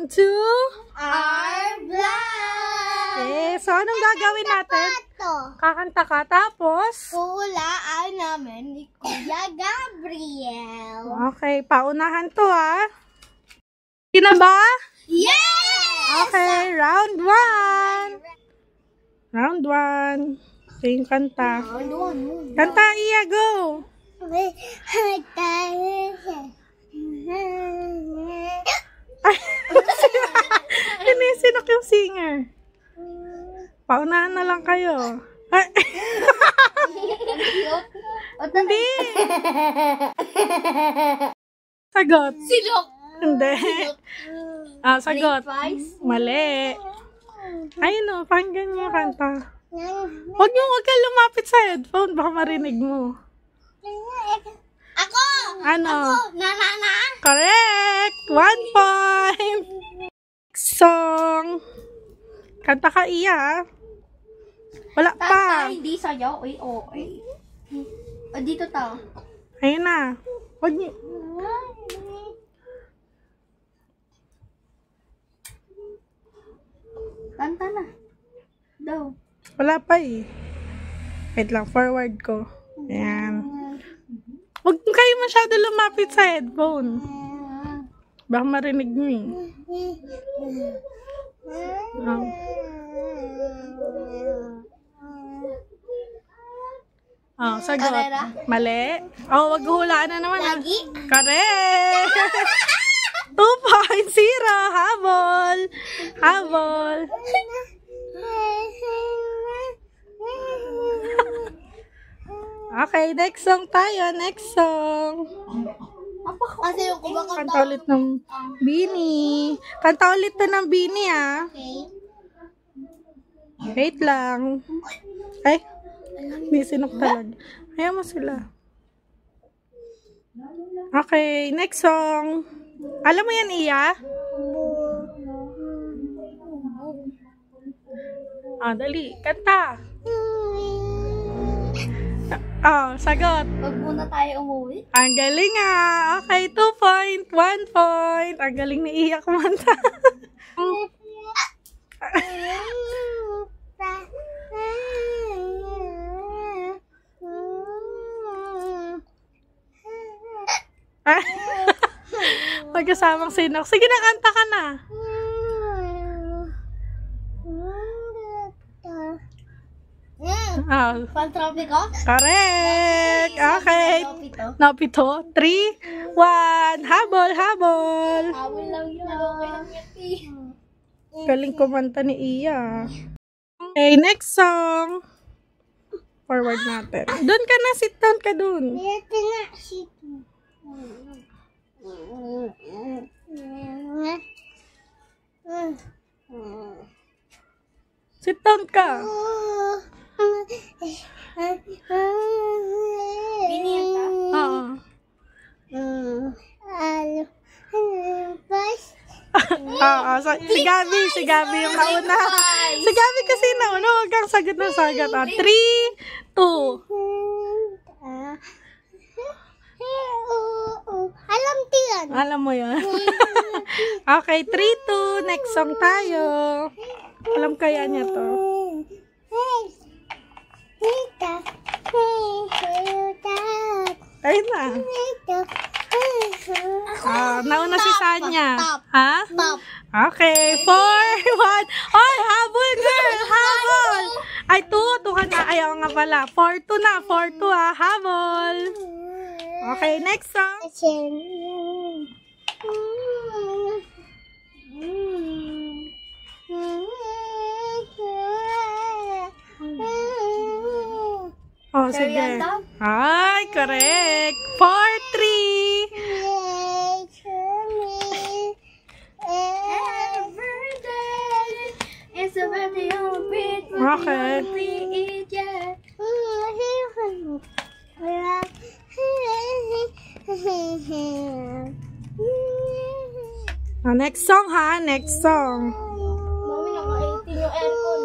welcome to our vlog! Okay, so anong gagawin natin? Kakanta ka, tapos? Hulaan namin ni Kuya Gabriel. Okay, paunahan to Hindi na ba? Yes! Okay, round 1. Round 1. Ito yung kanta. Kanta, Iya, go! Sinisinok yung singer. Paunahan na lang kayo. Hindi. Sagot. Silok! Hindi. Sagot. Mali. Ayun pakinggan niyo yung kanta. Huwag ka lumapit sa headphone. Baka marinig mo. Ako! Ano? Na. Correct! 1 point! Song! Kanta ka, Iya. Wala pa. Hindi sayaw. Ay. O, dito ta. Ayun na. Huwag niyo. Kanta na. Daw. Wala pa Wait lang, forward ko. Ayan. Huwag kayo masyado lumapit sa headphone. Baka marinig niyo sagot. Karera? Mali. Wag hulaan na naman. Lagi? Correct! 2.0. Habol! Okay, next song tayo. Next song. Kasi yung kumakanta. Kanta ulit ng Bini. Kanta ulit to ng Bini, Okay. Wait lang. Ay, may sinok talaga. Ayaw mo sila. Okay, next song. Alam mo yan, Iya? Dali. Kanta. Sagot. Huwag muna tayo umuwi. Ang galing Okay, 2 point, 1 point. Ang galing ni Iya kumanta. Magkasamang sinok. Sige na, kanta ka na. Pantropiko? Correct. Okay. Napito. 3, 1. Habol. Habol lang yun. Okay lang yan. Galing kumanta ni Iya. Okay, next song. Forward natin. Doon ka na. Sit down ka doon. Ito na. Sit. Sit down ka. Pinita? Oo. Si Gabi yung nauna. Si Gabi kasi nauna. Huwag kang sagot na sagot. 3, 2. Alam mo yun. Okay, 3, 2. Next song tayo. Alam kaya niya to. Ayun na. Nauna si Sanya. Ha? Stop. Okay, 4, 1. Oy, habol girl! Habol! Ay, 2 ka na. Ayaw nga pala. 4-2 na. 4-2 habol. Okay, next song. Sige. Ay, correct. 4-3. Okay. Next song next song. Mami, naka-18 yung aircon.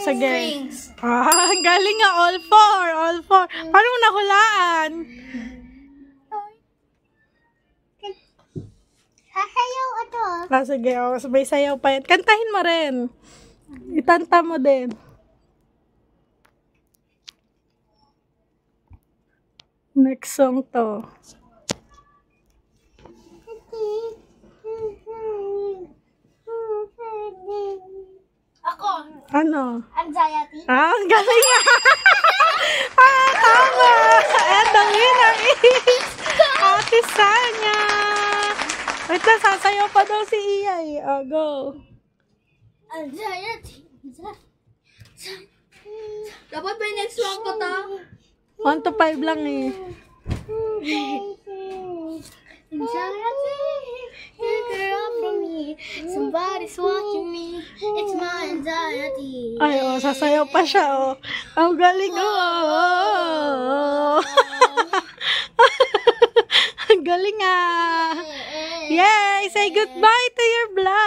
Sige. Strings. Ah, ang galing nga. All four. All four. Paano mo nahulaan? Sasayaw ito. Ah, sige. Oh, sabay sayaw pa yan. Kantahin mo rin. Itanta mo din. Next song to. Ako. Ano? Anxiety. Ah, ang galing nga. Ah, tama. And the winner is Ate Sanya. Wait lang, sasayaw pa daw si Iyay. Oh, go. Anxiety. Dapat ba yung next one ko ta? 1 to 5 lang eh. Anxiety. You girl from me. Somebody's watching me. It's my anxiety. Ay, oh, sasayaw pa siya, oh. Ang galing, oh. Ang galing, ah. Yay! Say goodbye to your vlog.